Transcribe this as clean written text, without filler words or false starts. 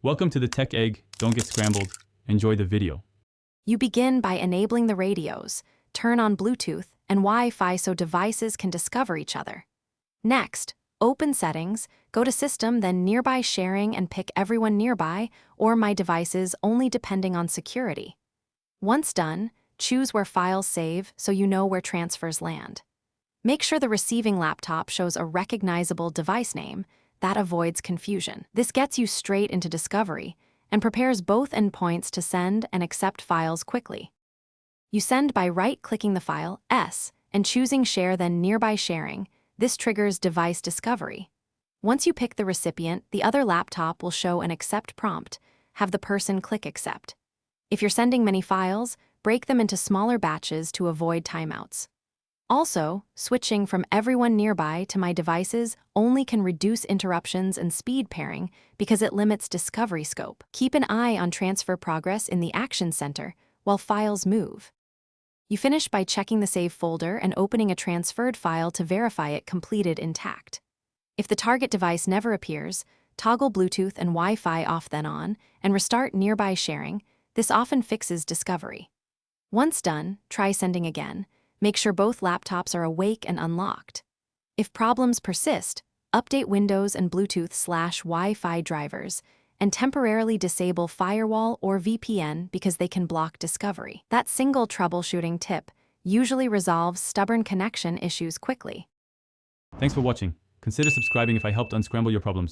Welcome to the Tech Egg. Don't get scrambled. Enjoy the video. You begin by enabling the radios, turn on Bluetooth and Wi-Fi so devices can discover each other. Next, open Settings, go to System, then Nearby Sharing and pick Everyone Nearby or My Devices only depending on security. Once done, choose where files save so you know where transfers land. Make sure the receiving laptop shows a recognizable device name. That avoids confusion. This gets you straight into discovery and prepares both endpoints to send and accept files quickly. You send by right-clicking the file, S, and choosing Share then Nearby Sharing. This triggers device discovery. Once you pick the recipient, the other laptop will show an accept prompt. Have the person click Accept. If you're sending many files, break them into smaller batches to avoid timeouts. Also, switching from Everyone Nearby to My Devices only can reduce interruptions and speed pairing because it limits discovery scope. Keep an eye on transfer progress in the Action Center while files move. You finish by checking the Save folder and opening a transferred file to verify it completed intact. If the target device never appears, toggle Bluetooth and Wi-Fi off then on and restart Nearby Sharing. This often fixes discovery. Once done, try sending again. Make sure both laptops are awake and unlocked. If problems persist, update Windows and Bluetooth/Wi-Fi drivers and temporarily disable firewall or VPN because they can block discovery. That single troubleshooting tip usually resolves stubborn connection issues quickly. Thanks for watching. Consider subscribing if I helped unscramble your problems.